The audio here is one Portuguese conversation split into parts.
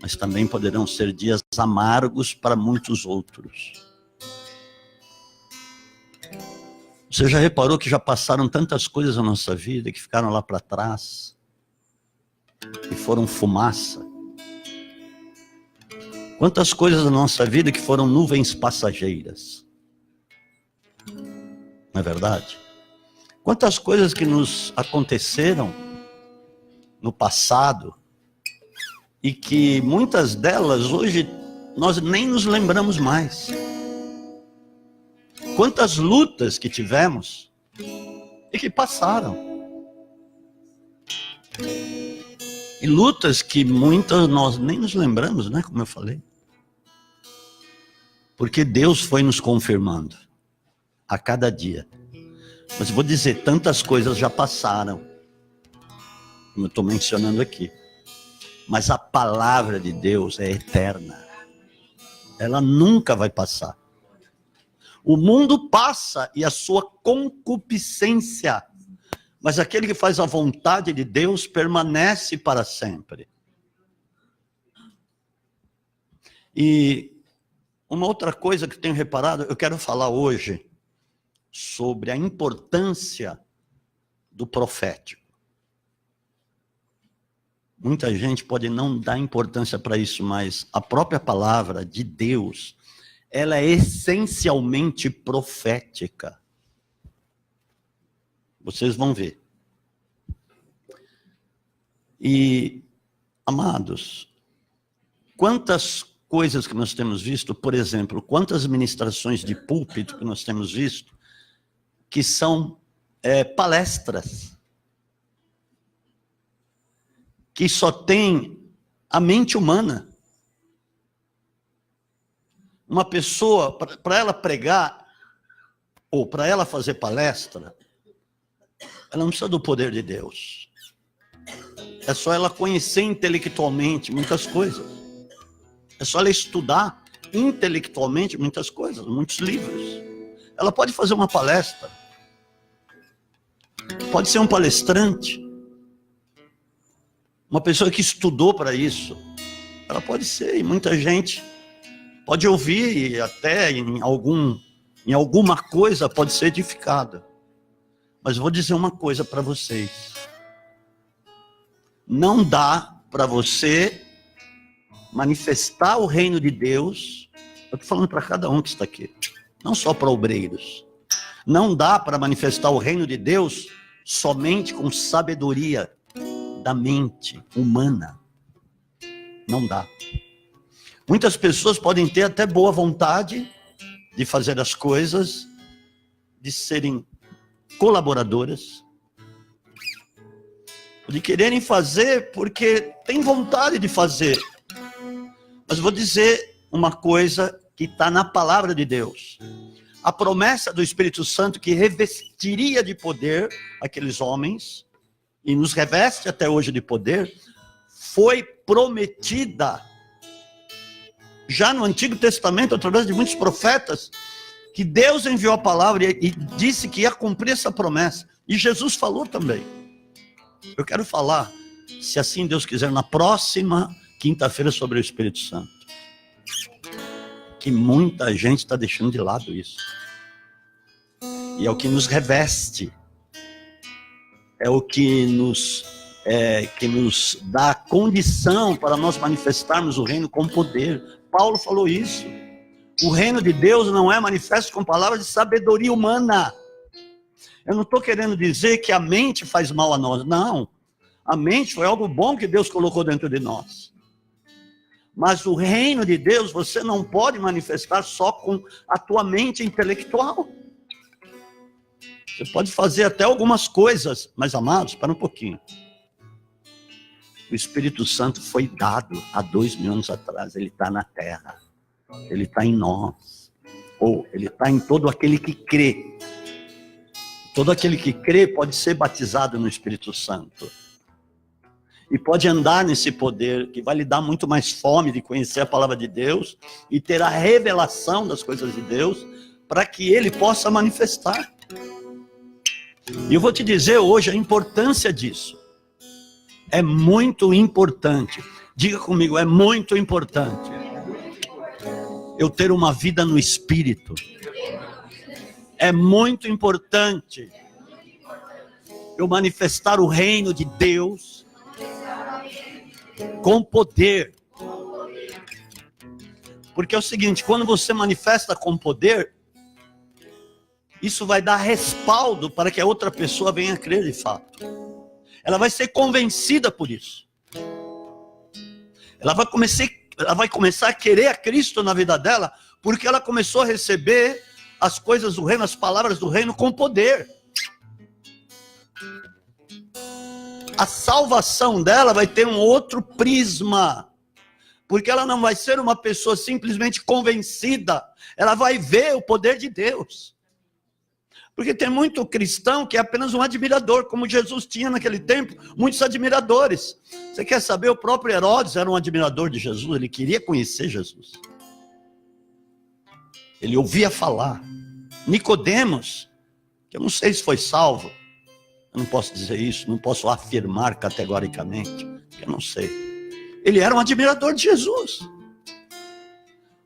mas também poderão ser dias amargos para muitos outros. Você já reparou que já passaram tantas coisas na nossa vida que ficaram lá para trás e foram fumaça? Quantas coisas na nossa vida que foram nuvens passageiras? Não é verdade? Quantas coisas que nos aconteceram no passado e que muitas delas hoje nós nem nos lembramos mais. Quantas lutas que tivemos e que passaram. E lutas que muitas nós nem nos lembramos, né? Como eu falei. Porque Deus foi nos confirmando a cada dia. Mas vou dizer, tantas coisas já passaram, como eu estou mencionando aqui. Mas a palavra de Deus é eterna. Ela nunca vai passar. O mundo passa e a sua concupiscência, mas aquele que faz a vontade de Deus permanece para sempre. E uma outra coisa que tenho reparado, eu quero falar hoje sobre a importância do profético. Muita gente pode não dar importância para isso, mas a própria palavra de Deus, ela é essencialmente profética. Vocês vão ver. E, amados, quantas coisas que nós temos visto, por exemplo, quantas ministrações de púlpito que nós temos visto, que são palestras, que só tem a mente humana. Uma pessoa, para ela pregar, ou para ela fazer palestra, ela não precisa do poder de Deus. É só ela conhecer intelectualmente muitas coisas. É só ela estudar intelectualmente muitas coisas, muitos livros. Ela pode fazer uma palestra. Pode ser um palestrante. Uma pessoa que estudou para isso. Ela pode ser, e muita gente pode ouvir e até em alguma coisa pode ser edificada. Mas vou dizer uma coisa para vocês. Não dá para você manifestar o reino de Deus. Eu estou falando para cada um que está aqui. Não só para obreiros. Não dá para manifestar o reino de Deus somente com sabedoria da mente humana. Não dá. Muitas pessoas podem ter até boa vontade de fazer as coisas, de serem colaboradoras, de quererem fazer porque tem vontade de fazer. Mas vou dizer uma coisa que está na palavra de Deus. A promessa do Espírito Santo que revestiria de poder aqueles homens, e nos reveste até hoje de poder, foi prometida já no Antigo Testamento, através de muitos profetas, que Deus enviou a palavra e disse que ia cumprir essa promessa. E Jesus falou também. Eu quero falar, se assim Deus quiser, na próxima quinta-feira sobre o Espírito Santo. Que muita gente está deixando de lado isso. E é o que nos reveste. É o que nos dá condição para nós manifestarmos o reino com poder. Paulo falou isso. O reino de Deus não é manifesto com palavras de sabedoria humana. Eu não estou querendo dizer que a mente faz mal a nós. Não. A mente foi algo bom que Deus colocou dentro de nós. Mas o reino de Deus você não pode manifestar só com a tua mente intelectual. Você pode fazer até algumas coisas, mas amados, para um pouquinho. O Espírito Santo foi dado há 2000 anos atrás. Ele está na terra. Ele está em nós. Ou ele está em todo aquele que crê. Todo aquele que crê pode ser batizado no Espírito Santo. E pode andar nesse poder que vai lhe dar muito mais fome de conhecer a palavra de Deus e ter a revelação das coisas de Deus para que ele possa manifestar. E eu vou te dizer hoje a importância disso. É muito importante. Diga comigo, é muito importante eu ter uma vida no Espírito. É muito importante eu manifestar o reino de Deus com poder. Porque é o seguinte, quando você manifesta com poder, isso vai dar respaldo para que a outra pessoa venha a crer de fato. Ela vai ser convencida por isso. Ela vai começar a querer a Cristo na vida dela, porque ela começou a receber as coisas do reino, as palavras do reino com poder. A salvação dela vai ter um outro prisma, porque ela não vai ser uma pessoa simplesmente convencida, ela vai ver o poder de Deus. Porque tem muito cristão que é apenas um admirador, como Jesus tinha naquele tempo, muitos admiradores. Você quer saber, o próprio Herodes era um admirador de Jesus, ele queria conhecer Jesus. Ele ouvia falar. Nicodemos, que eu não sei se foi salvo, eu não posso dizer isso, não posso afirmar categoricamente, eu não sei. Ele era um admirador de Jesus.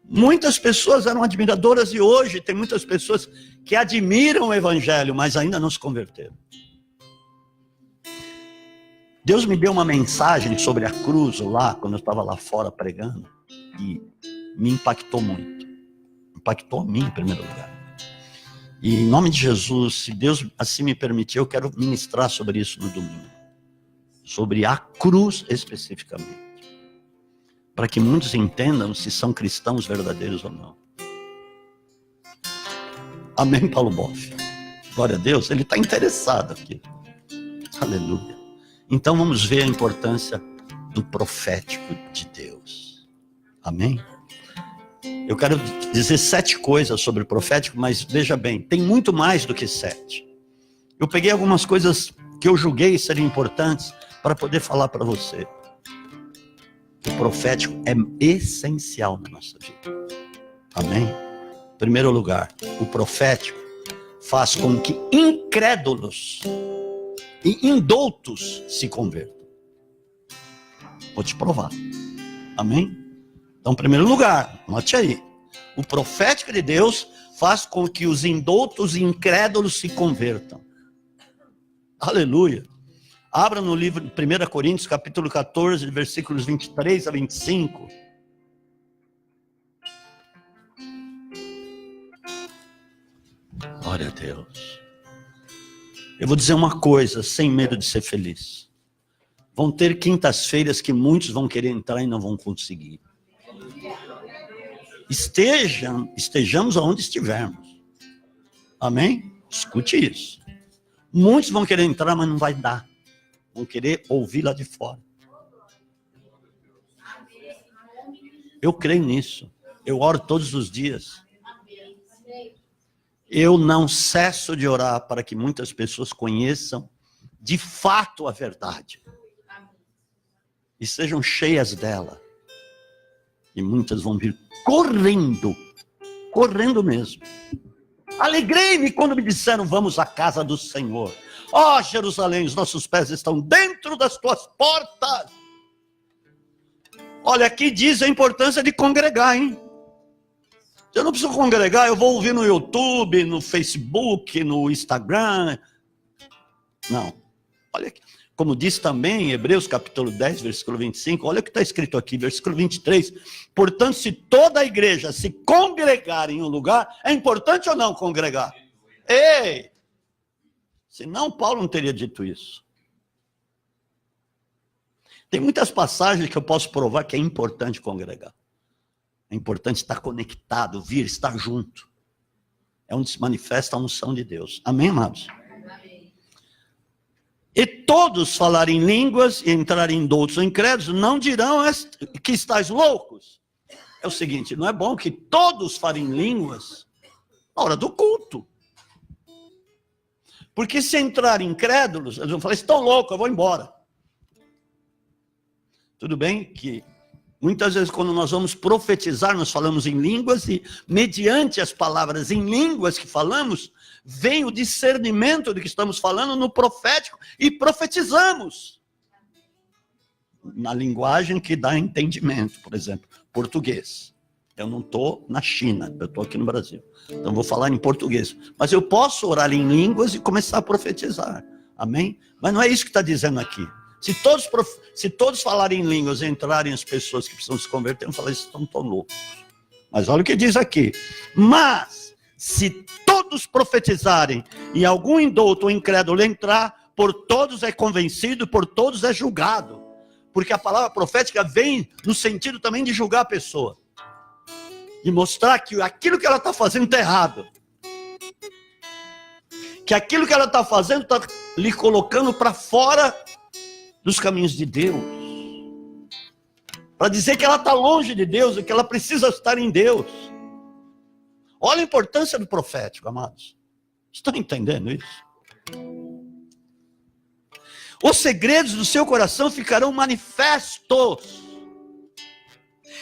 Muitas pessoas eram admiradoras e hoje tem muitas pessoas que admiram o Evangelho, mas ainda não se converteram. Deus me deu uma mensagem sobre a cruz lá, quando eu estava lá fora pregando, e me impactou muito. Impactou a mim em primeiro lugar. E em nome de Jesus, se Deus assim me permitir, eu quero ministrar sobre isso no domingo. Sobre a cruz especificamente. Para que muitos entendam se são cristãos verdadeiros ou não. Amém, Paulo Boff? Glória a Deus, ele está interessado aqui. Aleluia. Então vamos ver a importância do profético de Deus. Amém? Eu quero dizer 7 coisas sobre o profético, mas veja bem, tem muito mais do que 7. Eu peguei algumas coisas que eu julguei serem importantes para poder falar para você. O profético é essencial na nossa vida. Amém? Em primeiro lugar, o profético faz com que incrédulos e indoutos se convertam. Vou te provar. Amém? Então, em primeiro lugar, note aí. O profético de Deus faz com que os indoutos e incrédulos se convertam. Aleluia. Abra no livro de 1 Coríntios, capítulo 14, versículos 23 a 25. Glória a Deus. Eu vou dizer uma coisa, sem medo de ser feliz. Vão ter quintas-feiras que muitos vão querer entrar e não vão conseguir. Estejamos aonde estivermos. Amém? Escute isso. Muitos vão querer entrar, mas não vai dar. Vão querer ouvir lá de fora. Eu creio nisso. Eu oro todos os dias. Eu não cesso de orar para que muitas pessoas conheçam de fato a verdade. E sejam cheias dela. E muitas vão vir correndo. Correndo mesmo. Alegrei-me quando me disseram, vamos à casa do Senhor. Ó Jerusalém, os nossos pés estão dentro das tuas portas. Olha, aqui diz a importância de congregar, hein? Eu não preciso congregar, eu vou ouvir no YouTube, no Facebook, no Instagram. Não. Olha aqui. Como diz também em Hebreus capítulo 10, versículo 25, olha o que está escrito aqui, versículo 23. Portanto, se toda a igreja se congregar em um lugar, é importante ou não congregar? Ei! Senão Paulo não teria dito isso. Tem muitas passagens que eu posso provar que é importante congregar. É importante estar conectado, vir, estar junto. É onde se manifesta a unção de Deus. Amém, amados? Amém. E todos falarem línguas e entrarem em doutos ou incrédulos, não dirão que estáis loucos. É o seguinte, não é bom que todos falem línguas na hora do culto. Porque se entrarem incrédulos, eles vão falar, estão loucos, eu vou embora. Tudo bem que muitas vezes quando nós vamos profetizar, nós falamos em línguas e mediante as palavras em línguas que falamos, vem o discernimento do que estamos falando no profético e profetizamos. na linguagem que dá entendimento, por exemplo, português. Eu não estou na China, eu estou aqui no Brasil. Então vou falar em português. Mas eu posso orar em línguas e começar a profetizar. Amém? Mas não é isso que está dizendo aqui. Se todos falarem em línguas e entrarem as pessoas que precisam se converter, eu vou falar, isso estão tão loucos. Mas olha o que diz aqui. Mas, se todos profetizarem e algum indouto ou incrédulo entrar, por todos é convencido, por todos é julgado. Porque a palavra profética vem no sentido também de julgar a pessoa. De mostrar que aquilo que ela está fazendo está errado. Que aquilo que ela está fazendo está lhe colocando para fora dos caminhos de Deus. Para dizer que ela está longe de Deus e que ela precisa estar em Deus. Olha a importância do profético, amados. Estão entendendo isso? Os segredos do seu coração ficarão manifestos.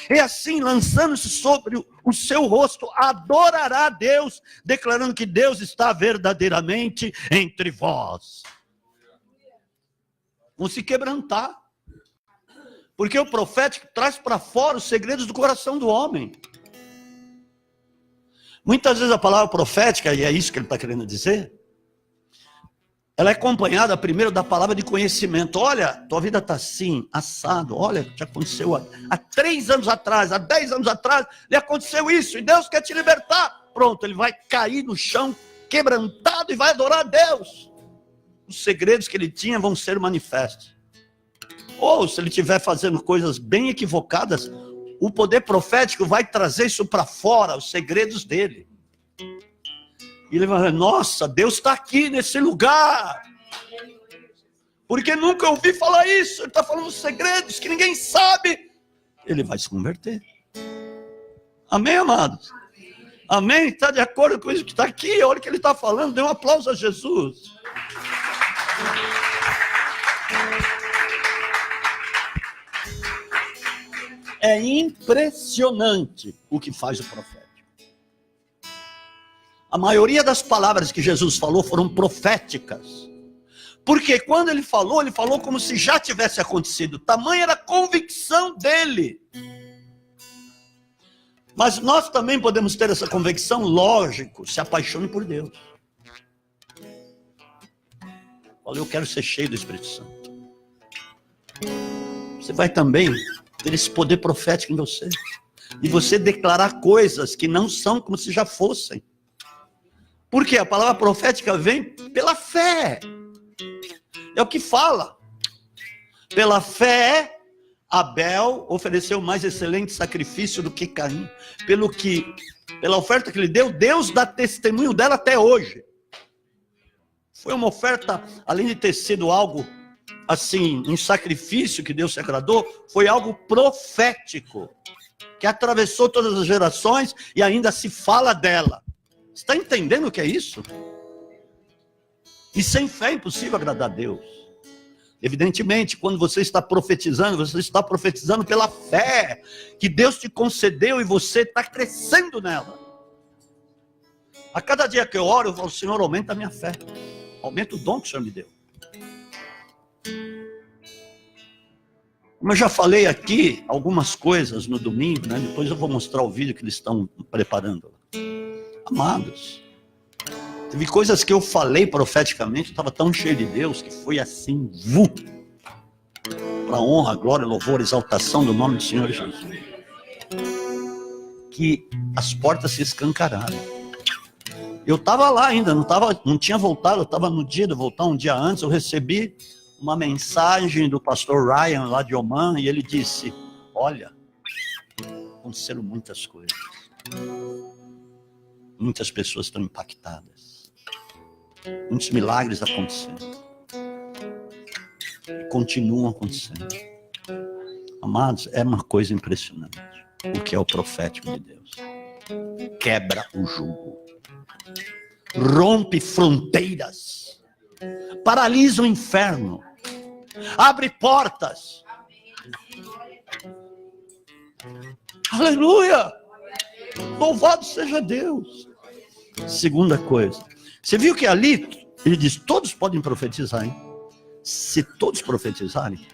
E assim, lançando-se sobre o seu rosto, adorará a Deus, declarando que Deus está verdadeiramente entre vós. Vão se quebrantar. Porque o profético traz para fora os segredos do coração do homem. Muitas vezes a palavra profética, e é isso que ele está querendo dizer, ela é acompanhada primeiro da palavra de conhecimento. Olha, tua vida está assim, assado. Olha, já aconteceu há 3 anos atrás, há 10 anos atrás, lhe aconteceu isso, e Deus quer te libertar. Pronto, ele vai cair no chão, quebrantado, e vai adorar a Deus. Os segredos que ele tinha vão ser manifestos. Ou se ele estiver fazendo coisas bem equivocadas, o poder profético vai trazer isso para fora, os segredos dele. E ele vai falar, nossa, Deus está aqui nesse lugar. Porque nunca ouvi falar isso. Ele está falando segredos que ninguém sabe. Ele vai se converter. Amém, amados? Amém? Está de acordo com isso que está aqui? Olha o que ele está falando. Dê um aplauso a Jesus. É impressionante o que faz o profético. A maioria das palavras que Jesus falou foram proféticas. Porque quando ele falou como se já tivesse acontecido. Tamanha era a convicção dele. Mas nós também podemos ter essa convicção, lógico, se apaixone por Deus. Olha, eu quero ser cheio do Espírito Santo. Você vai também ter esse poder profético em você. E você declarar coisas que não são como se já fossem. Porque a palavra profética vem pela fé. É o que fala. Pela fé, Abel ofereceu mais excelente sacrifício do que Caim. Pela oferta que ele deu, Deus dá testemunho dela até hoje. Foi uma oferta, além de ter sido algo assim, um sacrifício que Deus se agradou, foi algo profético, que atravessou todas as gerações e ainda se fala dela. Está entendendo o que é isso? E sem fé é impossível agradar a Deus. Evidentemente, quando você está profetizando pela fé que Deus te concedeu e você está crescendo nela. A cada dia que eu oro, eu falo, Senhor, aumenta a minha fé. Aumenta o dom que o Senhor me deu. Como eu já falei aqui algumas coisas no domingo, né? Depois eu vou mostrar o vídeo que eles estão preparando. Amados, teve coisas que eu falei profeticamente, eu estava tão cheio de Deus, que foi assim, para a honra, glória, louvor, exaltação do nome do Senhor Jesus, que as portas se escancararam. Eu estava lá ainda, não tinha voltado, eu estava no dia de voltar, um dia antes, eu recebi uma mensagem do pastor Ryan, lá de Oman, e ele disse, olha, aconteceram muitas coisas. Muitas pessoas estão impactadas. Muitos milagres acontecendo. E continuam acontecendo. Amados, é uma coisa impressionante. O que é o profético de Deus. Quebra o jugo. Rompe fronteiras. Paralisa o inferno. Abre portas. Aleluia! Louvado seja Deus. Segunda coisa. Você viu que ali, ele diz, todos podem profetizar, hein? Se todos profetizarem,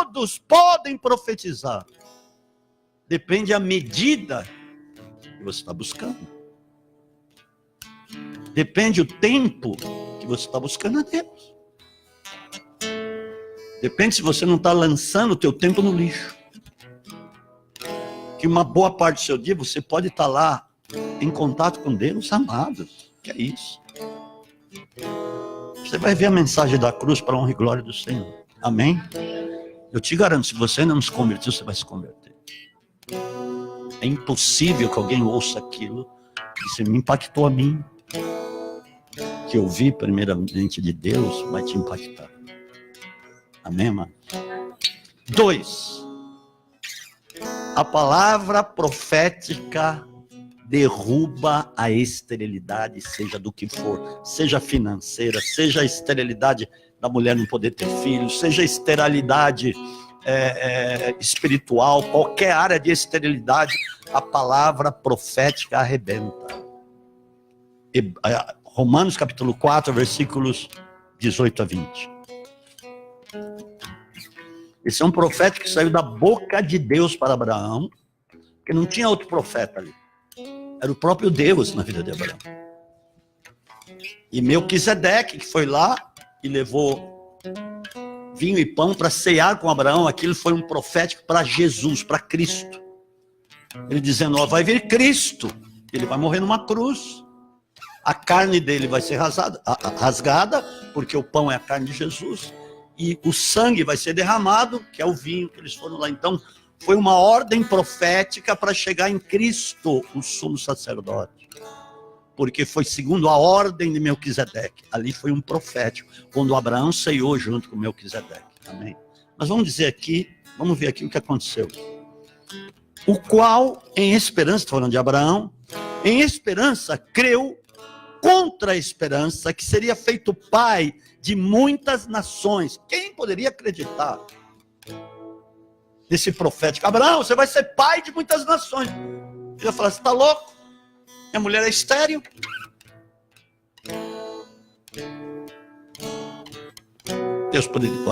todos podem profetizar. Depende a medida que você está buscando. Depende o tempo que você está buscando a Deus. Depende se você não está lançando o teu tempo no lixo. Que uma boa parte do seu dia você pode estar lá em contato com Deus, amados. Que é isso? Você vai ver a mensagem da cruz para a honra e glória do Senhor. Amém? Eu te garanto, se você não se convertiu, você vai se converter. É impossível que alguém ouça aquilo que se me impactou a mim, que eu vi primeiramente de Deus, vai te impactar. Amém, irmão? 2. A palavra profética derruba a esterilidade, seja do que for, seja financeira, seja a esterilidade da mulher não poder ter filhos, seja a esterilidade espiritual, qualquer área de esterilidade, a palavra profética arrebenta. Romanos capítulo 4, versículos 18 a 20. Esse é um profeta que saiu da boca de Deus para Abraão, porque não tinha outro profeta ali. Era o próprio Deus na vida de Abraão. E Melquisedeque, que foi lá e levou vinho e pão para cear com Abraão, aquilo foi um profético para Jesus, para Cristo. Ele dizendo, ó, vai vir Cristo, ele vai morrer numa cruz. A carne dele vai ser rasgada, porque o pão é a carne de Jesus. E o sangue vai ser derramado, que é o vinho que eles foram lá. Então, foi uma ordem profética para chegar em Cristo, o sumo sacerdote. Porque foi segundo a ordem de Melquisedeque. Ali foi um profético, quando Abraão ceiou junto com Melquisedeque. Amém? Mas vamos dizer aqui, vamos ver aqui o que aconteceu. O qual, em esperança, estou falando de Abraão, em esperança, creu contra a esperança, que seria feito pai de muitas nações. Quem poderia acreditar nesse profético? Abraão, você vai ser pai de muitas nações. Ele vai falar, você está louco? Minha mulher é estéril.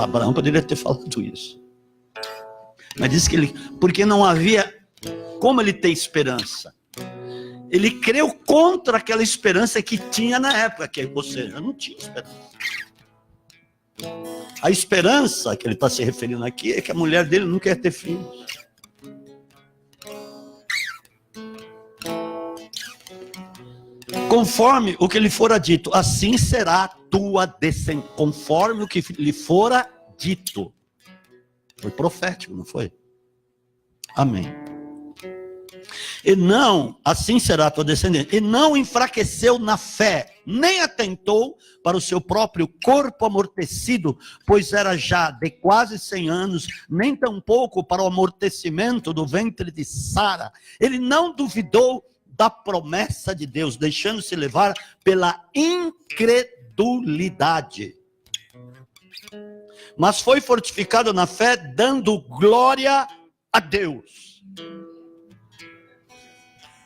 Abraão poderia ter falado isso. Mas disse que ele, porque não havia como ele ter esperança. Ele creu contra aquela esperança que tinha na época, ou seja, não tinha esperança. A esperança que ele está se referindo aqui é que a mulher dele não quer ter filhos. Conforme o que lhe fora dito, assim será a tua descendência. Conforme o que lhe fora dito. Foi profético, não foi? Amém. E não, assim será a tua descendência. E não enfraqueceu na fé, nem atentou para o seu próprio corpo amortecido, pois era já de quase 100 anos, nem tampouco para o amortecimento do ventre de Sara. Ele não duvidou da promessa de Deus, deixando-se levar pela incredulidade. Mas foi fortificado na fé, dando glória a Deus.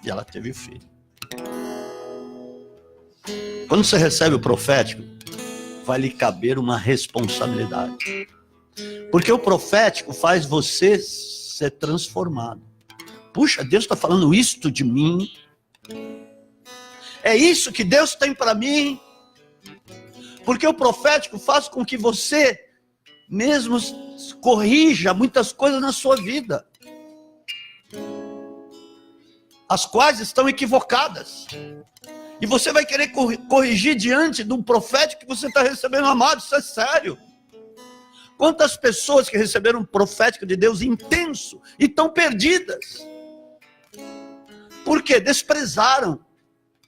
E ela teve filho. Quando você recebe o profético, vai lhe caber uma responsabilidade. Porque o profético faz você ser transformado. Puxa, Deus está falando isto de mim. É isso que Deus tem para mim. Porque o profético faz com que você mesmo corrija muitas coisas na sua vida, as quais estão equivocadas. E você vai querer corrigir diante de um profético que você está recebendo, amado, isso é sério. Quantas pessoas que receberam um profético de Deus intenso e estão perdidas? Por quê? Desprezaram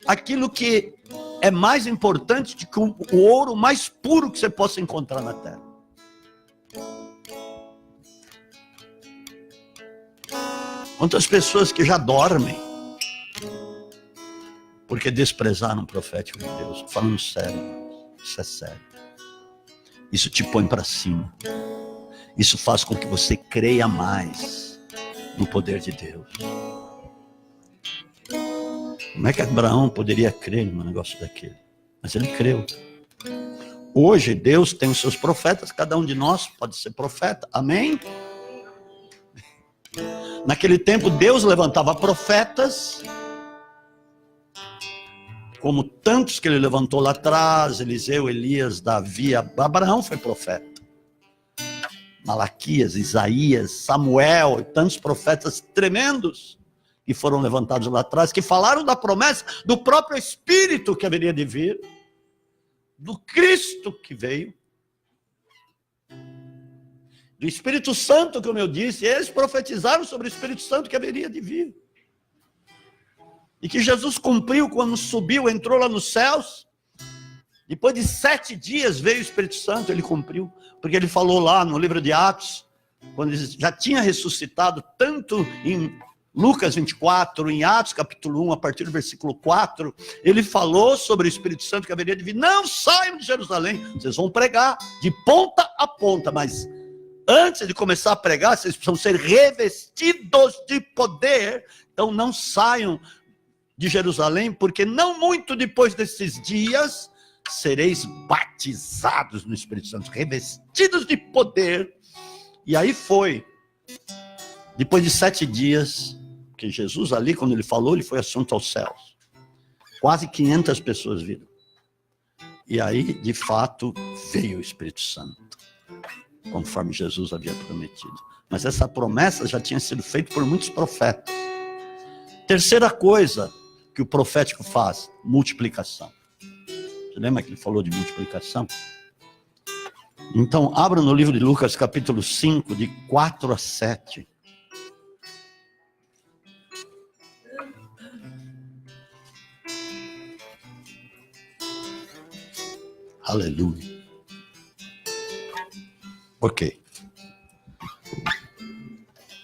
aquilo que é mais importante do que o ouro mais puro que você possa encontrar na terra. Quantas pessoas que já dormem porque desprezaram o profético de Deus. Falando sério, isso é sério. Isso te põe para cima. Isso faz com que você creia mais no poder de Deus. Como é que Abraão poderia crer num negócio daquele? Mas ele creu. Hoje Deus tem os seus profetas, cada um de nós pode ser profeta, amém? Naquele tempo Deus levantava profetas, como tantos que ele levantou lá atrás, Eliseu, Elias, Davi, Abraão foi profeta. Malaquias, Isaías, Samuel, e tantos profetas tremendos que foram levantados lá atrás, que falaram da promessa do próprio Espírito que haveria de vir, do Cristo que veio, do Espírito Santo, como eu disse, eles profetizaram sobre o Espírito Santo que haveria de vir. E que Jesus cumpriu quando subiu, entrou lá nos céus. Depois de 7 dias veio o Espírito Santo, ele cumpriu. Porque ele falou lá no livro de Atos, quando ele já tinha ressuscitado, tanto em Lucas 24, em Atos capítulo 1, a partir do versículo 4, ele falou sobre o Espírito Santo que haveria de vir. Não saiam de Jerusalém, vocês vão pregar de ponta a ponta, mas antes de começar a pregar, vocês precisam ser revestidos de poder. Então não saiam de Jerusalém, porque não muito depois desses dias sereis batizados no Espírito Santo, revestidos de poder. E aí foi, depois de 7 dias, que Jesus ali, quando ele falou, ele foi assunto aos céus. Quase 500 pessoas viram. E aí, de fato, veio o Espírito Santo, conforme Jesus havia prometido. Mas essa promessa já tinha sido feita por muitos profetas. Terceira coisa que o profético faz, multiplicação. Você lembra que ele falou de multiplicação? Então, abra no livro de Lucas, capítulo 5, de 4 a 7. Aleluia. Ok.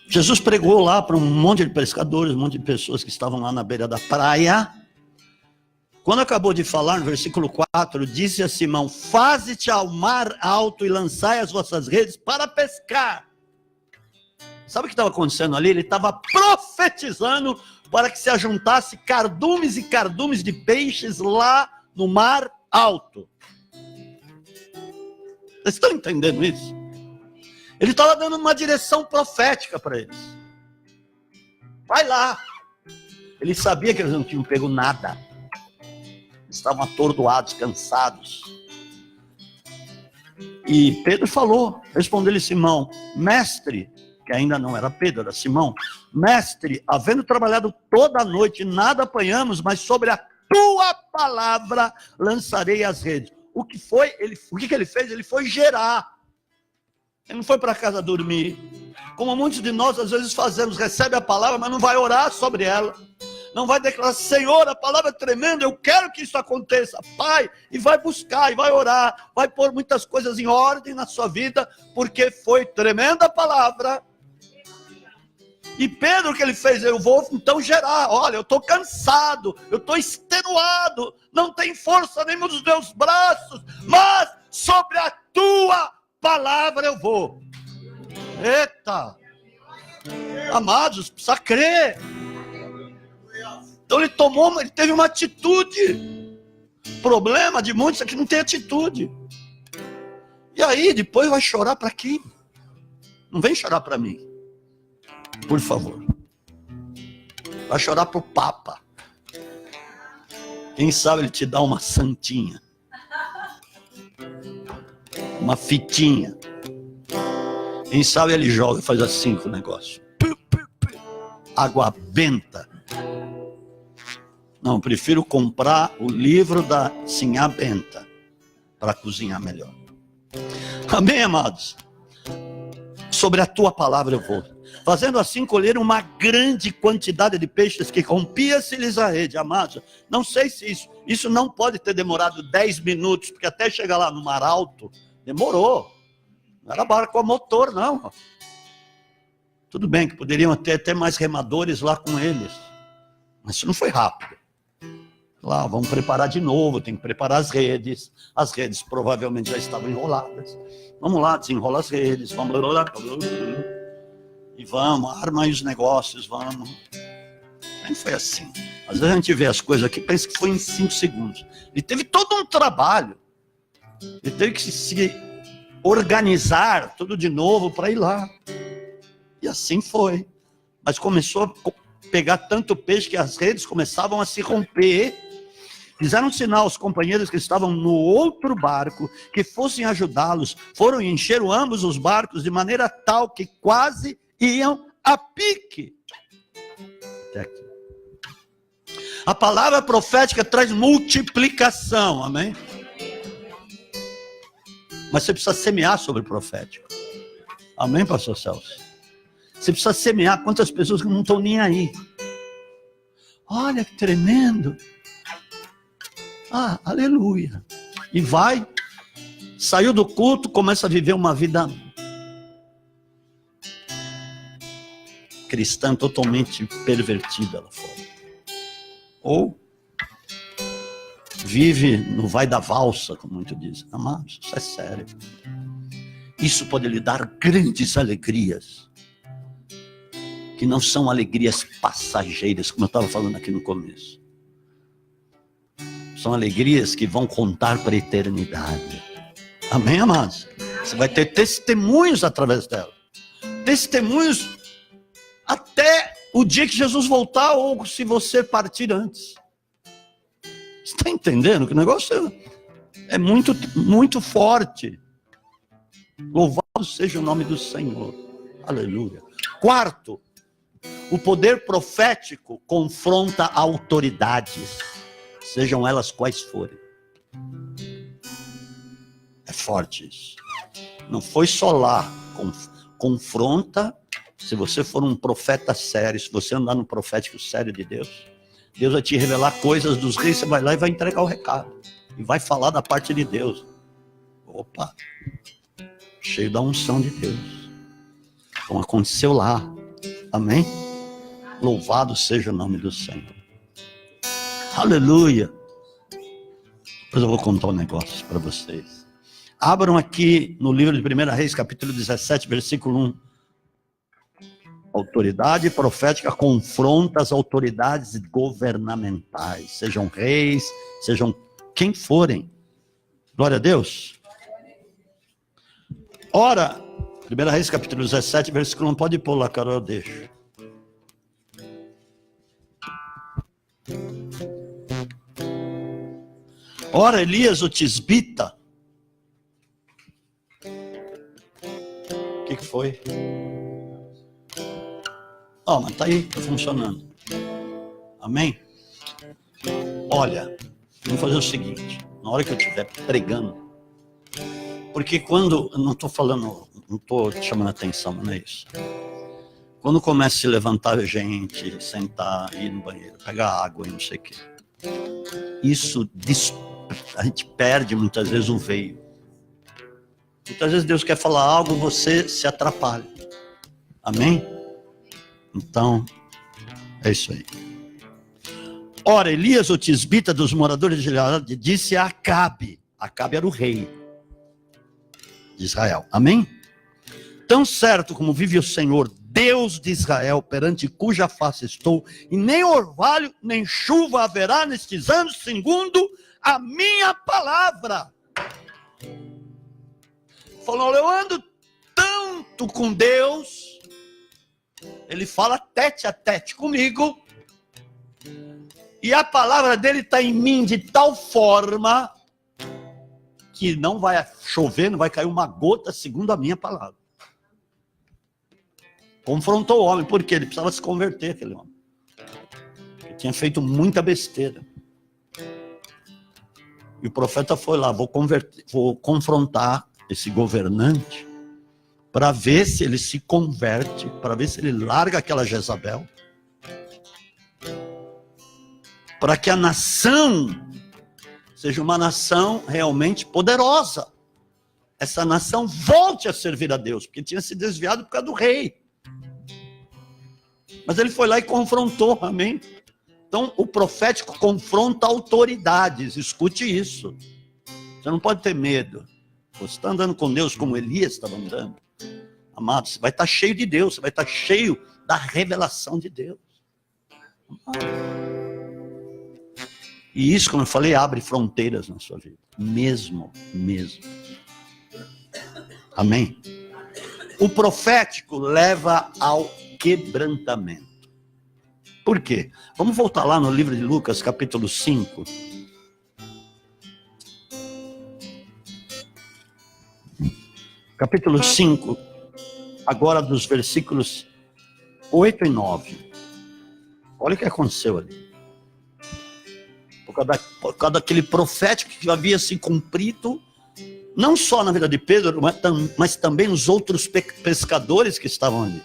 Jesus pregou lá para um monte de pescadores, um monte de pessoas que estavam lá na beira da praia. Quando acabou de falar, no versículo 4, disse a Simão: faze-te ao mar alto e lançai as vossas redes para pescar. Sabe o que estava acontecendo ali? Ele estava profetizando para que se ajuntasse cardumes e cardumes de peixes lá no mar alto. Vocês estão entendendo isso? Ele estava dando uma direção profética para eles. Vai lá. Ele sabia que eles não tinham pego nada. Estavam atordoados, cansados. E Pedro falou, respondeu-lhe Simão: mestre, que ainda não era Pedro, era Simão: mestre, havendo trabalhado toda a noite, nada apanhamos, mas sobre a tua palavra lançarei as redes. O que ele fez? Ele foi gerar. Ele não foi para casa dormir. Como muitos de nós às vezes fazemos, recebe a palavra, mas não vai orar sobre ela. Não vai declarar: Senhor, a palavra é tremenda, eu quero que isso aconteça, Pai. E vai buscar, e vai orar, vai pôr muitas coisas em ordem na sua vida, porque foi tremenda a palavra. E Pedro, o que ele fez? Eu vou então gerar. Olha, eu estou cansado, eu estou extenuado, não tenho força nem nos meus braços, mas sobre a tua palavra eu vou. Eita! Amados, precisa crer. Então ele teve uma atitude. O problema de muitos é que não tem atitude. E aí, depois vai chorar para quem? Não vem chorar para mim. Por favor. Vai chorar para o Papa. Quem sabe ele te dá uma santinha. Uma fitinha. Quem sabe ele joga, faz assim com o negócio. Água benta. Não, prefiro comprar o livro da Sinhá Benta para cozinhar melhor. Amém, amados? Sobre a tua palavra eu vou. Fazendo assim, colher uma grande quantidade de peixes, que rompia-se-lhes a rede. Amados, não sei se isso não pode ter demorado 10 minutos, porque até chegar lá no mar alto, demorou. Não era barco a motor, não. Tudo bem que poderiam ter até mais remadores lá com eles, mas isso não foi rápido. Lá, vamos preparar de novo, tem que preparar as redes provavelmente já estavam enroladas. Vamos lá, desenrola as redes, vamos lá, e vamos, arma aí os negócios, vamos. Nem foi assim. Às vezes a gente vê as coisas aqui, pensa que foi em 5 segundos. E teve todo um trabalho. Ele teve que se organizar tudo de novo para ir lá. E assim foi. Mas começou a pegar tanto peixe que as redes começavam a se romper. Fizeram um sinal aos companheiros que estavam no outro barco, que fossem ajudá-los. Foram e encheram ambos os barcos de maneira tal que quase iam a pique. Até aqui. A palavra profética traz multiplicação, amém? Mas você precisa semear sobre o profético. Amém, pastor Celso? Você precisa semear. Quantas pessoas que não estão nem aí? Olha que tremendo. Ah, aleluia. E vai, saiu do culto, começa a viver uma vida cristã totalmente pervertida lá fora. Ou vive no vai da valsa, como muito dizem. Amados, isso é sério. Isso pode lhe dar grandes alegrias, que não são alegrias passageiras, como eu estava falando aqui no começo. São alegrias que vão contar para a eternidade. Amém, amados? Você vai ter testemunhos através dela. Testemunhos até o dia que Jesus voltar, ou se você partir antes. Você está entendendo que o negócio é muito, muito forte. Louvado seja o nome do Senhor. Aleluia. Quarto, o poder profético confronta autoridades, sejam elas quais forem. É forte isso. Não foi só lá. Confronta. Se você for um profeta sério, se você andar no profético sério de Deus, Deus vai te revelar coisas dos reis, você vai lá e vai entregar o recado. E vai falar da parte de Deus. Opa! Cheio da unção de Deus. Então aconteceu lá. Amém? Louvado seja o nome do Senhor. Aleluia! Depois eu vou contar um negócio para vocês. Abram aqui no livro de 1 Reis, capítulo 17, versículo 1. Autoridade profética confronta as autoridades governamentais, sejam reis, sejam quem forem. Glória a Deus. Ora, 1 Reis capítulo 17, versículo 1, pode pôr lá, Carol, eu deixo. Ora, Elias o tisbita. O que foi? Ó, mas tá aí, tá funcionando. Amém? Olha, vamos fazer o seguinte, na hora que eu estiver pregando, porque quando, eu não estou falando, não estou chamando atenção, mas não é isso. Quando começa a se levantar gente, sentar, ir no banheiro, pegar água e não sei o quê, isso, a gente perde muitas vezes o veio. Muitas vezes Deus quer falar algo, você se atrapalha. Amém? Então, é isso aí. Ora, Elias, o tisbita dos moradores de Gileade, disse a Acabe. Acabe era o rei de Israel. Amém? Tão certo como vive o Senhor, Deus de Israel, perante cuja face estou, e nem orvalho, nem chuva haverá nestes anos, segundo a minha palavra. Falou, eu ando tanto com Deus. Ele fala tete a tete comigo. E a palavra dele está em mim de tal forma que não vai chover, não vai cair uma gota segundo a minha palavra. Confrontou o homem, porque ele precisava se converter, aquele homem. Ele tinha feito muita besteira. E o profeta foi lá, vou confrontar esse governante para ver se ele se converte, para ver se ele larga aquela Jezabel, para que a nação seja uma nação realmente poderosa. Essa nação volte a servir a Deus, porque tinha se desviado por causa do rei. Mas ele foi lá e confrontou, amém? Então, o profético confronta autoridades, escute isso. Você não pode ter medo. Você está andando com Deus como Elias estava andando. Amado, você vai estar cheio de Deus, você vai estar cheio da revelação de Deus. Amado. E isso, como eu falei, abre fronteiras na sua vida. Mesmo. Amém? O profético leva ao quebrantamento. Por quê? Vamos voltar lá no livro de Lucas, capítulo 5. Capítulo 5, agora dos versículos 8 e 9. Olha o que aconteceu ali. Por causa daquele profético que havia se cumprido, não só na vida de Pedro, mas também nos outros pescadores que estavam ali.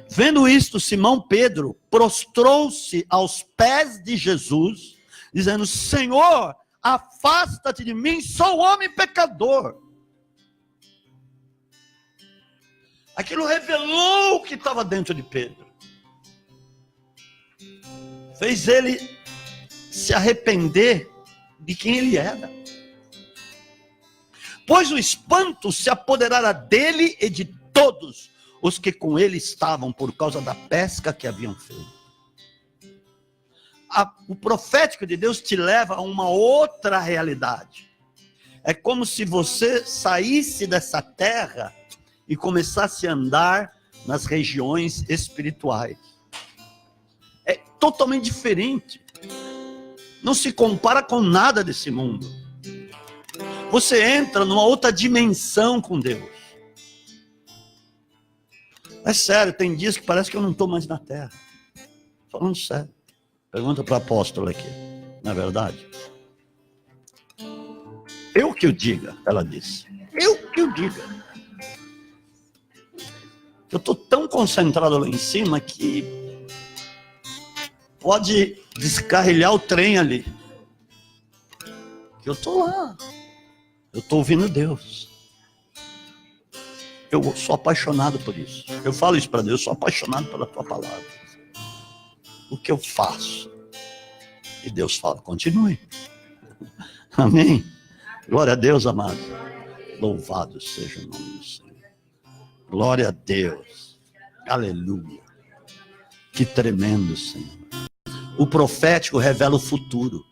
Vendo isto, Simão Pedro prostrou-se aos pés de Jesus, dizendo: Senhor, afasta-te de mim, sou homem pecador. Aquilo revelou o que estava dentro de Pedro. Fez ele se arrepender de quem ele era. Pois o espanto se apoderara dele e de todos os que com ele estavam, por causa da pesca que haviam feito. O profético de Deus te leva a uma outra realidade. É como se você saísse dessa terra e começasse a andar nas regiões espirituais. É totalmente diferente. Não se compara com nada desse mundo. Você entra numa outra dimensão com Deus. É sério, tem dias que parece que eu não estou mais na terra. Falando sério. Pergunta para o apóstolo aqui. Não é verdade? Eu que o diga, ela disse. Eu que o diga. Eu estou tão concentrado lá em cima que pode descarrilhar o trem ali. Que eu estou lá. Eu estou ouvindo Deus. Eu sou apaixonado por isso. Eu falo isso para Deus, eu sou apaixonado pela tua palavra. O que eu faço? E Deus fala, continue. Amém? Glória a Deus, amado. Louvado seja o nome do Senhor. Glória a Deus. Aleluia. Que tremendo, Senhor. O profético revela o futuro.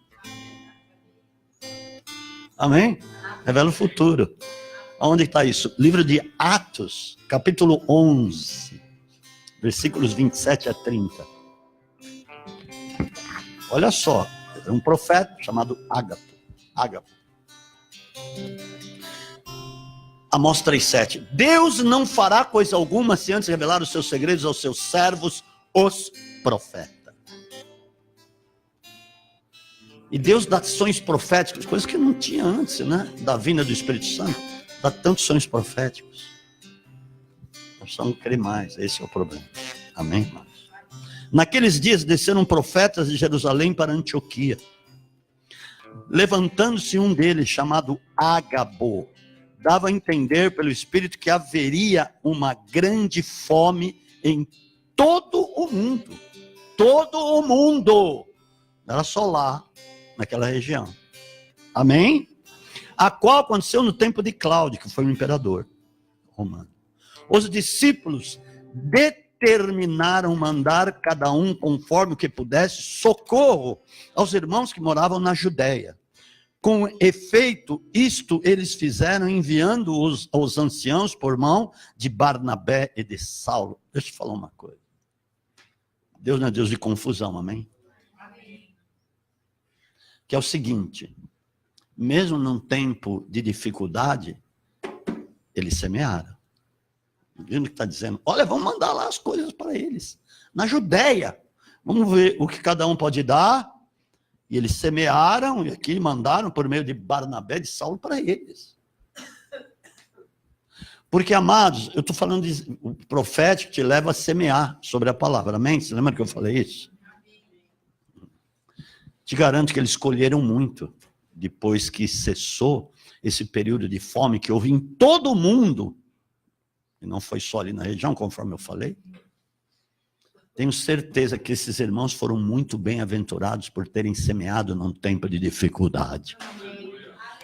Amém? Revela o futuro. Onde está isso? Livro de Atos, capítulo 11, versículos 27 a 30. Olha só, é um profeta chamado Ágapo. Amós 3,7. Deus não fará coisa alguma se antes revelar os seus segredos aos seus servos, os profetas. E Deus dá sonhos proféticos, coisas que não tinha antes, né? Da vinda do Espírito Santo. Dá tantos sonhos proféticos. Nós precisamos crer mais, esse é o problema. Amém, irmãos? Naqueles dias desceram profetas de Jerusalém para Antioquia. Levantando-se um deles, chamado Ágabo, dava a entender pelo Espírito que haveria uma grande fome em todo o mundo. Todo o mundo. Não era só lá, naquela região. Amém? A qual aconteceu no tempo de Cláudio, que foi o imperador romano. Os discípulos determinaram mandar cada um, conforme o que pudesse, socorro aos irmãos que moravam na Judéia. Com efeito, isto eles fizeram, enviando-os aos anciãos por mão de Barnabé e de Saulo. Deixa eu falar uma coisa. Deus não é Deus de confusão, amém? Que é o seguinte, mesmo num tempo de dificuldade, eles semearam. Vendo o que está dizendo? Olha, vamos mandar lá as coisas para eles. Na Judéia, vamos ver o que cada um pode dar. E eles semearam, e aqui mandaram por meio de Barnabé, de Saulo, para eles. Porque, amados, eu estou falando de o profético te leva a semear sobre a palavra, amém? Você lembra que eu falei isso? Te garanto que eles escolheram muito, depois que cessou esse período de fome que houve em todo o mundo, e não foi só ali na região, conforme eu falei. Tenho certeza que esses irmãos foram muito bem-aventurados por terem semeado num tempo de dificuldade.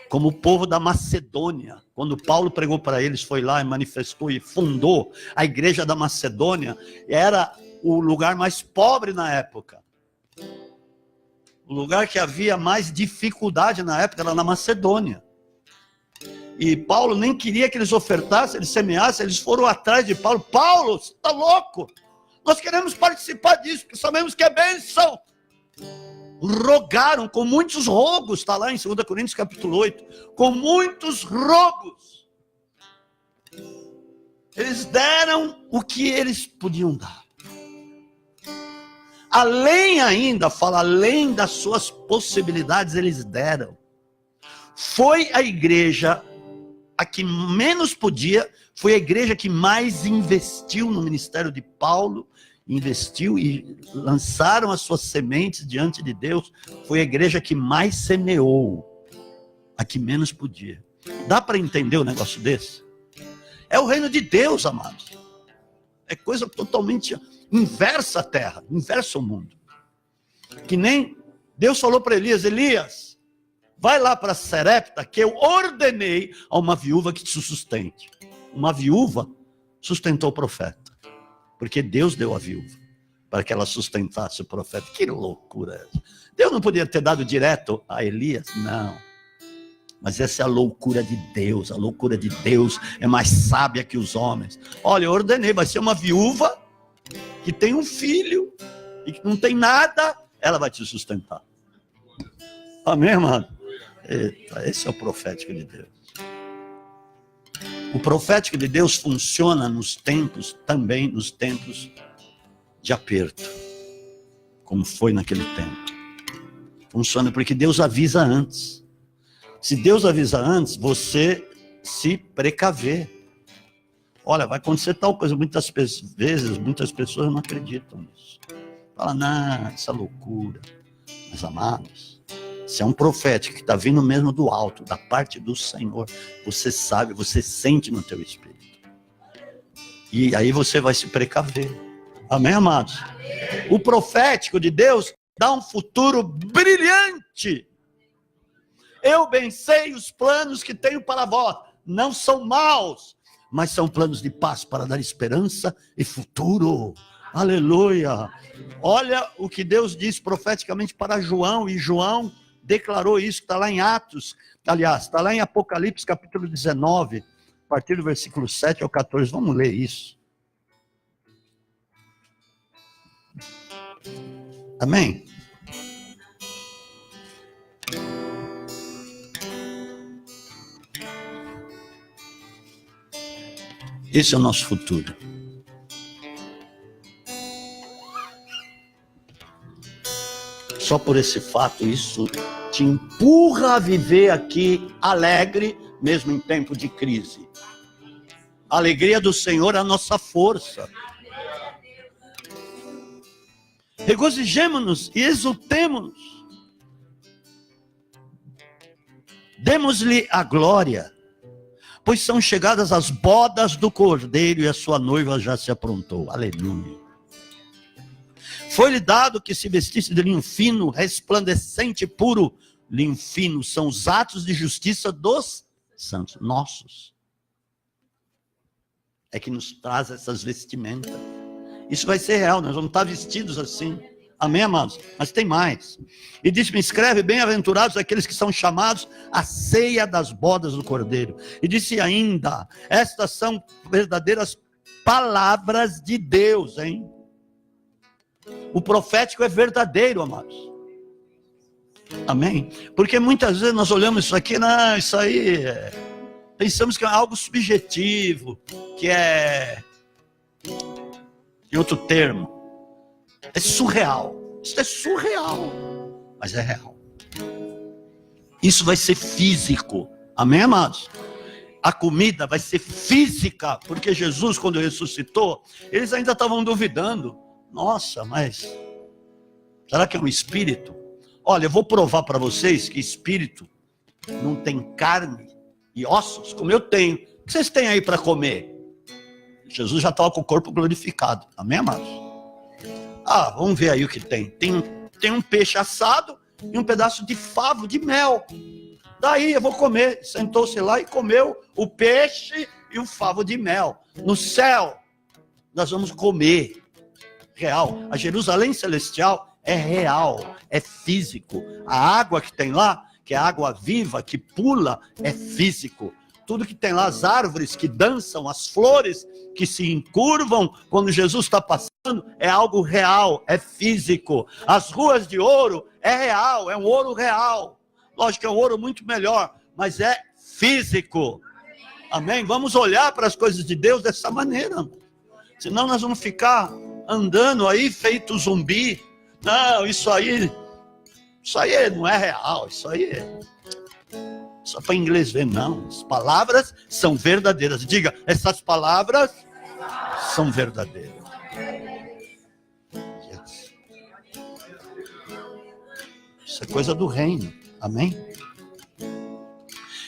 Como o povo da Macedônia, quando Paulo pregou para eles, foi lá e manifestou e fundou a igreja da Macedônia, era o lugar mais pobre na época. O lugar que havia mais dificuldade na época era na Macedônia. E Paulo nem queria que eles ofertassem, eles semeassem, eles foram atrás de Paulo. Paulo, você está louco? Nós queremos participar disso, porque sabemos que é bênção. Rogaram com muitos rogos, está lá em 2 Coríntios capítulo 8, com muitos rogos. Eles deram o que eles podiam dar. Além das suas possibilidades, eles deram. Foi a igreja a que menos podia, foi a igreja que mais investiu no ministério de Paulo, investiu e lançaram as suas sementes diante de Deus. Foi a igreja que mais semeou, a que menos podia. Dá para entender um negócio desse? É o reino de Deus, amados. É coisa totalmente inversa à terra, inversa ao mundo. Que nem Deus falou para Elias: Elias, vai lá para Serepta, que eu ordenei a uma viúva que te sustente. Uma viúva sustentou o profeta, porque Deus deu a viúva para que ela sustentasse o profeta. Que loucura é essa? Deus não podia ter dado direto a Elias? Não. Mas essa é a loucura de Deus. A loucura de Deus é mais sábia que os homens. Olha, eu ordenei, vai ser uma viúva que tem um filho e que não tem nada, ela vai te sustentar. Amém, irmão? Eita, esse é o profético de Deus. O profético de Deus funciona nos tempos, também nos tempos de aperto, como foi naquele tempo. Funciona porque Deus avisa antes. Se Deus avisa antes, você se precaver. Olha, vai acontecer tal coisa. Muitas vezes, muitas pessoas não acreditam nisso. Fala, não, essa loucura. Mas, amados, se é um profético que está vindo mesmo do alto, da parte do Senhor, você sabe, você sente no teu espírito. E aí você vai se precaver. Amém, amados? O profético de Deus dá um futuro brilhante. Eu bem sei os planos que tenho para vós. Não são maus, mas são planos de paz para dar esperança e futuro. Aleluia. Olha o que Deus diz profeticamente para João, e João declarou isso, está lá em Atos, aliás, está lá em Apocalipse capítulo 19, a partir do versículo 7 ao 14, vamos ler isso. Amém? Esse é o nosso futuro. Só por esse fato, isso te empurra a viver aqui alegre, mesmo em tempo de crise. A alegria do Senhor é a nossa força. Regozijemo-nos e exultemo-nos. Demos-lhe a glória, pois são chegadas as bodas do Cordeiro e a sua noiva já se aprontou. Aleluia. Foi-lhe dado que se vestisse de linho fino, resplandecente, puro. Linho fino são os atos de justiça dos santos, nossos. É que nos traz essas vestimentas. Isso vai ser real, nós vamos estar vestidos assim. Amém, amados? Mas tem mais. E disse-me, escreve, bem-aventurados aqueles que são chamados à ceia das bodas do Cordeiro. E disse ainda, estas são verdadeiras palavras de Deus, hein? O profético é verdadeiro, amados. Amém? Porque muitas vezes nós olhamos isso aqui, não, isso aí pensamos que é algo subjetivo, que é, em outro termo, é surreal. Isso é surreal, mas é real. Isso vai ser físico. Amém, amados? A comida vai ser física, porque Jesus, quando ressuscitou, eles ainda estavam duvidando. Nossa, mas será que é um espírito? Olha, eu vou provar para vocês que espírito não tem carne e ossos, como eu tenho. O que vocês têm aí para comer? Jesus já estava com o corpo glorificado. Amém, amados? Ah, vamos ver aí o que tem. Tem um peixe assado e um pedaço de favo de mel. Daí eu vou comer. Sentou-se lá e comeu o peixe e o favo de mel. No céu, nós vamos comer. Real, a Jerusalém celestial é real, é físico. A água que tem lá, que é água viva, que pula, é físico. Tudo que tem lá, as árvores que dançam, as flores que se encurvam quando Jesus está passando, é algo real, é físico. As ruas de ouro é real, é um ouro real. Lógico que é um ouro muito melhor, mas é físico. Amém? Vamos olhar para as coisas de Deus dessa maneira. Senão nós vamos ficar andando aí feito zumbi. Não, isso aí não é real, isso aí é só para inglês ver, não. As palavras são verdadeiras. Diga, essas palavras são verdadeiras. Yes. Isso é coisa do reino. Amém?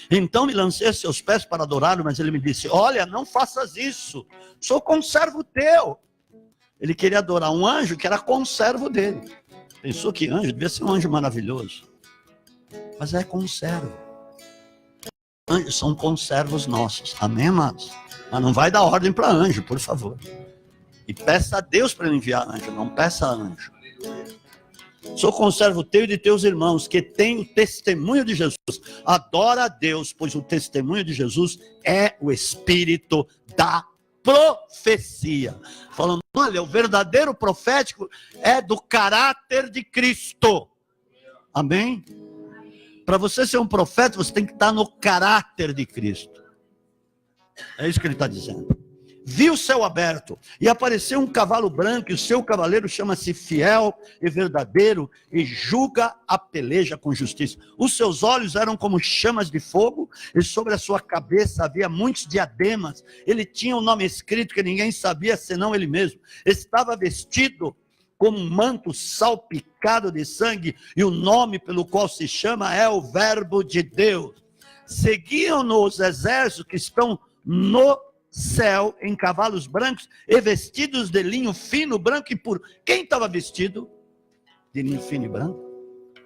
Então me lancei a seus pés para adorá-lo, mas ele me disse, olha, não faças isso. Sou conservo teu. Ele queria adorar um anjo que era conservo dele. Pensou que anjo devia ser um anjo maravilhoso. Mas é conservo. Anjos são conservos nossos, amém, amados? Mas não vai dar ordem para anjo, por favor. E peça a Deus para ele enviar anjo, não peça a anjo. Sou conservo teu e de teus irmãos, que têm o testemunho de Jesus. Adora a Deus, pois o testemunho de Jesus é o espírito da profecia. Falando, olha, o verdadeiro profético é do caráter de Cristo. Amém? Para você ser um profeta, você tem que estar no caráter de Cristo. É isso que ele está dizendo. Vi o céu aberto, e apareceu um cavalo branco, e o seu cavaleiro chama-se Fiel e Verdadeiro, e julga a peleja com justiça. Os seus olhos eram como chamas de fogo, e sobre a sua cabeça havia muitos diademas. Ele tinha um nome escrito que ninguém sabia, senão ele mesmo. Estava vestido como um manto salpicado de sangue, e o nome pelo qual se chama é o Verbo de Deus. Seguiam-no os exércitos que estão no céu, em cavalos brancos, e vestidos de linho fino, branco e puro. Quem estava vestido de linho fino e branco?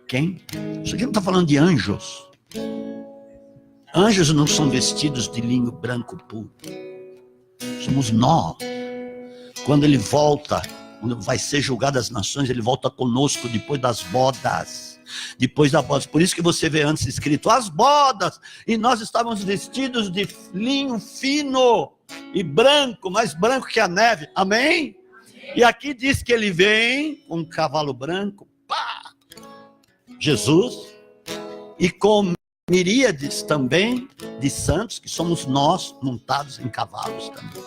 Quem? Isso aqui não está falando de anjos. Anjos não são vestidos de linho branco puro. Somos nós. Quando ele volta, quando vai ser julgado as nações, ele volta conosco depois das bodas. Depois das bodas. Por isso que você vê antes escrito, as bodas. E nós estávamos vestidos de linho fino e branco, mais branco que a neve. Amém? E aqui diz que ele vem com um cavalo branco. Pá! Jesus. E com miríades também de santos, que somos nós montados em cavalos também.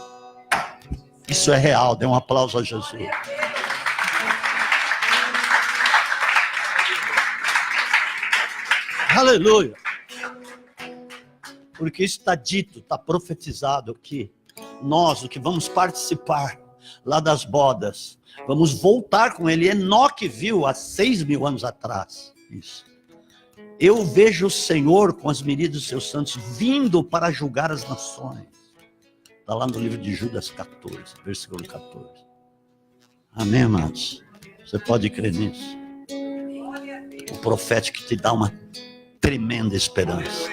Isso é real, dê um aplauso a Jesus. Aleluia. Porque isso está dito, está profetizado que nós, o que vamos participar lá das bodas, vamos voltar com ele. Enoque viu há 6.000 anos atrás isso. Eu vejo o Senhor com as miríades dos seus santos vindo para julgar as nações. Está lá no livro de Judas 14, versículo 14. Amém, amados? Você pode crer nisso? O profético que te dá uma tremenda esperança.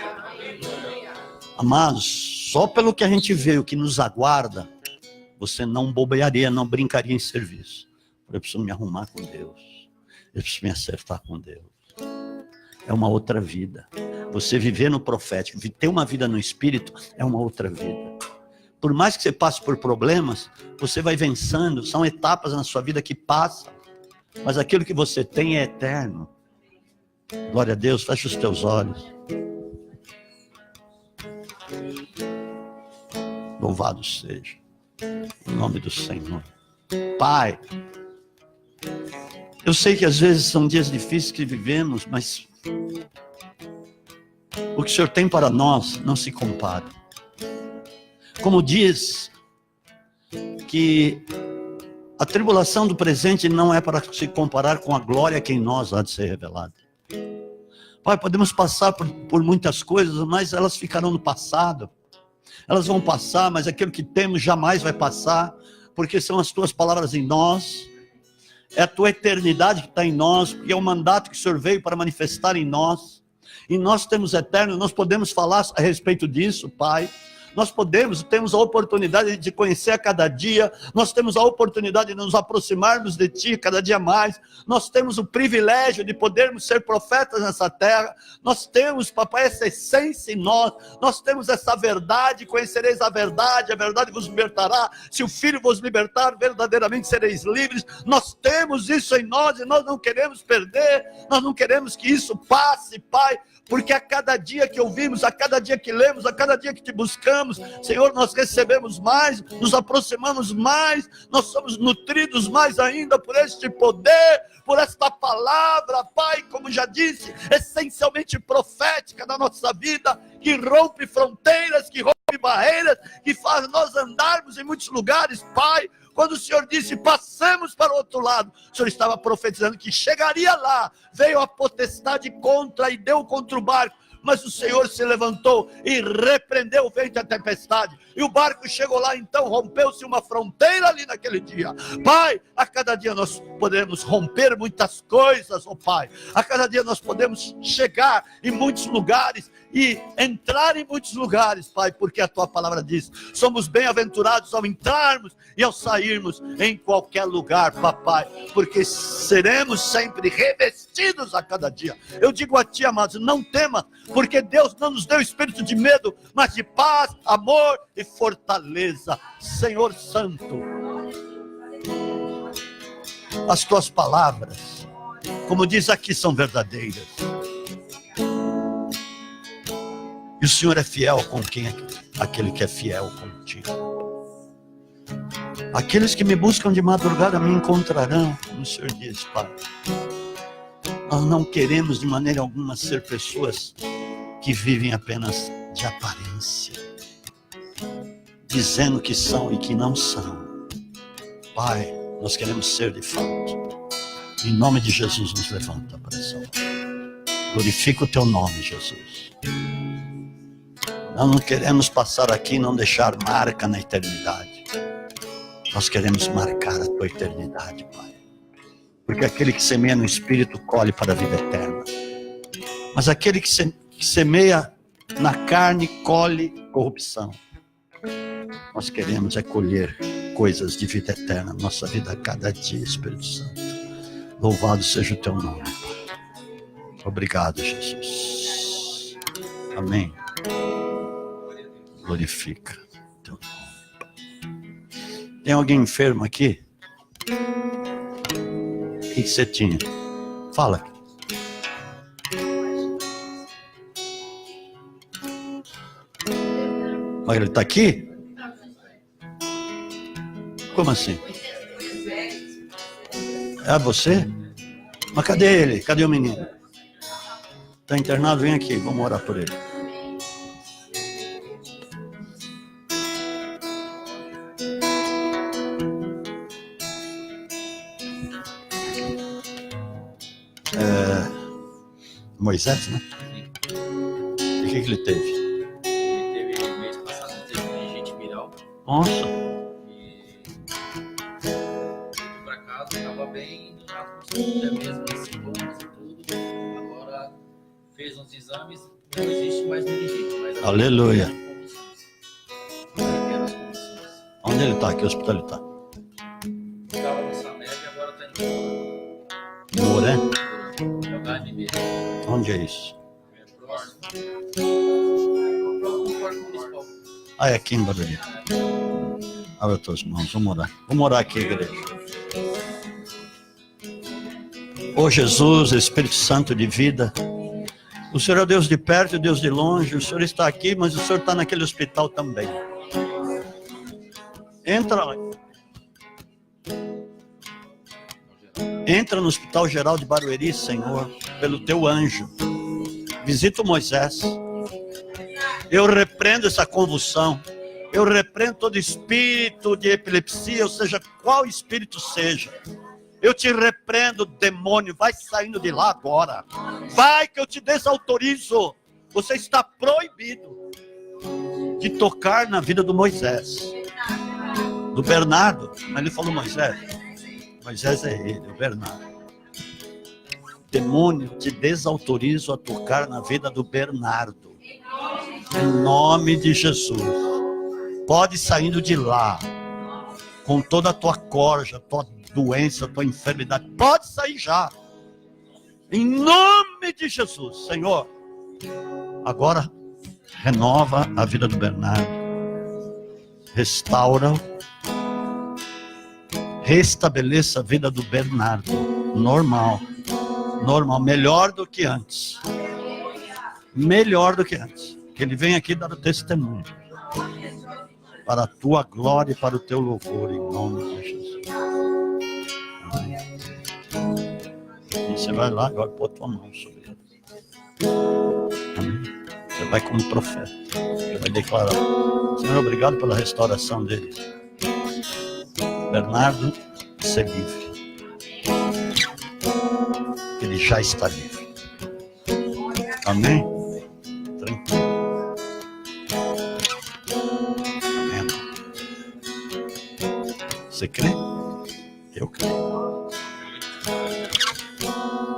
Amados, só pelo que a gente vê, o que nos aguarda, você não bobearia, não brincaria em serviço. Eu preciso me arrumar com Deus. Eu preciso me acertar com Deus. É uma outra vida. Você viver no profético, ter uma vida no espírito, é uma outra vida. Por mais que você passe por problemas, você vai vencendo. São etapas na sua vida que passam. Mas aquilo que você tem é eterno. Glória a Deus, fecha os teus olhos. Louvado seja o nome do Senhor. Pai, eu sei que às vezes são dias difíceis que vivemos, mas o que o Senhor tem para nós não se compara. Como diz que a tribulação do presente não é para se comparar com a glória que em nós há de ser revelada. Pai, podemos passar por muitas coisas, mas elas ficarão no passado. Elas vão passar, mas aquilo que temos jamais vai passar, porque são as tuas palavras em nós. É a tua eternidade que está em nós, porque é o mandato que o Senhor veio para manifestar em nós. E nós temos eterno, nós podemos falar a respeito disso, Pai. nós temos a oportunidade de conhecer a cada dia, nós temos a oportunidade de nos aproximarmos de Ti cada dia mais, nós temos o privilégio de podermos ser profetas nessa terra, nós temos, papai, essa essência em nós temos essa verdade, conhecereis a verdade vos libertará, se o Filho vos libertar, verdadeiramente sereis livres. Nós temos isso em nós e nós não queremos perder, nós não queremos que isso passe, Pai, porque a cada dia que ouvimos, a cada dia que lemos, a cada dia que te buscamos, Senhor, nós recebemos mais, nos aproximamos mais, nós somos nutridos mais ainda por este poder, por esta palavra, Pai, como já disse, essencialmente profética da nossa vida, que rompe fronteiras, que rompe barreiras, que faz nós andarmos em muitos lugares, Pai. Quando o Senhor disse, passamos para o outro lado, o Senhor estava profetizando que chegaria lá, veio a potestade contra e deu contra o barco, mas o Senhor se levantou e repreendeu o vento e a tempestade, e o barco chegou lá, então rompeu-se uma fronteira ali naquele dia. Pai, a cada dia nós podemos romper muitas coisas, ó Pai, a cada dia nós podemos chegar em muitos lugares e entrar em muitos lugares, Pai, porque a Tua palavra diz, somos bem-aventurados ao entrarmos e ao sairmos em qualquer lugar, Papai, porque seremos sempre revestidos a cada dia. Eu digo a Ti, amados, não tema, porque Deus não nos deu espírito de medo, mas de paz, amor e fortaleza. Senhor Santo, as Tuas palavras, como diz aqui, são verdadeiras. E o Senhor é fiel com quem é aquele que é fiel contigo. Aqueles que me buscam de madrugada me encontrarão, como o Senhor diz, Pai. Nós não queremos de maneira alguma ser pessoas que vivem apenas de aparência, dizendo que são e que não são. Pai, nós queremos ser de fato. Em nome de Jesus, nos levanta para essa hora. Glorifica o Teu nome, Jesus. Nós não queremos passar aqui e não deixar marca na eternidade. Nós queremos marcar a Tua eternidade, Pai. Porque aquele que semeia no Espírito colhe para a vida eterna. Mas aquele que semeia na carne colhe corrupção. Nós queremos é colher coisas de vida eterna, nossa vida a cada dia, Espírito Santo. Louvado seja o Teu nome, Pai. Obrigado, Jesus. Amém. Glorifica Teu nome. Tem alguém enfermo aqui? O que você tinha? Fala. Mas ele está aqui? Como assim? É você? Mas cadê ele? Cadê o menino? Está internado? Vem aqui, vamos orar por ele. Moisés, né? E o que ele teve? Ele teve, mês passado, teve meningite viral. Nossa. E pra casa, estava bem, já até mesmo sintomas e tudo. Agora fez uns exames, não existe mais meningite. Mas aleluia. Apenas condições. Onde ele está? Que hospital ele está? Estava no Samed e agora está em Moré? HMB. Onde é isso? É próximo do Parque Municipal. Ah, é aqui em Barueri. Abre as tuas mãos, vamos orar. Vamos orar aqui, igreja. Ô Jesus, Espírito Santo de vida, o Senhor é o Deus de perto e o Deus de longe. O Senhor está aqui, mas o Senhor está naquele hospital também. Entra lá. Entra no Hospital Geral de Barueri, Senhor, pelo Teu anjo. Visita o Moisés. Eu repreendo essa convulsão. Eu repreendo todo espírito de epilepsia, ou seja, qual espírito seja. Eu te repreendo, demônio, vai saindo de lá agora. Vai que eu te desautorizo. Você está proibido de tocar na vida do Moisés. Do Bernardo, mas ele falou Moisés. Moisés é ele, o Bernardo. Demônio, te desautorizo a tocar na vida do Bernardo. Em nome de Jesus. Pode saindo de lá, com toda a tua corja, tua doença, tua enfermidade. Pode sair já. Em nome de Jesus, Senhor. Agora, renova a vida do Bernardo. Restaura-o. Restabeleça a vida do Bernardo. Normal. Normal. Melhor do que antes. Melhor do que antes. Que ele venha aqui dar o testemunho. Para a tua glória e para o teu louvor. Em nome de Jesus. Amém. E você vai lá agora pôr tua mão sobre ele. Amém. Você vai como profeta. Você vai declarar: Senhor, obrigado pela restauração dele. Bernardo, ser livre. Ele já está livre. Amém? Tranquilo. Amém. Você crê? Eu creio.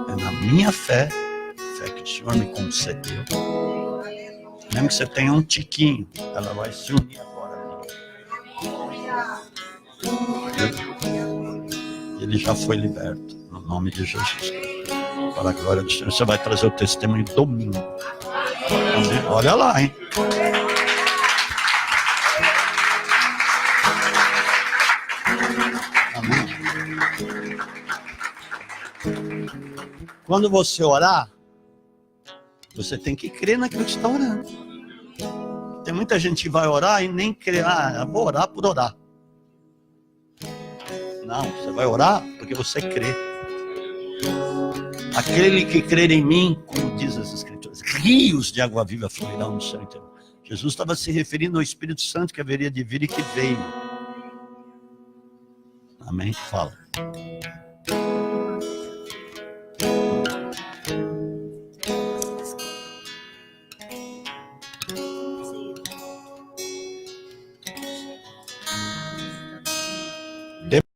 É na minha fé que o Senhor me concedeu. Mesmo que você tenha um tiquinho, ela vai se unir agora a mim. Ele já foi liberto, no nome de Jesus. Para a glória do Senhor. Você vai trazer o testemunho domingo. Amém? Olha lá, hein? Amém. Quando você orar, você tem que crer naquilo que você está orando. Tem muita gente que vai orar e nem crê. Eu vou orar por orar. Não, você vai orar porque você crê. Aquele que crer em mim, como diz as Escrituras, rios de água viva fluirão no seu interior. Jesus estava se referindo ao Espírito Santo que haveria de vir e que veio. Amém? Fala.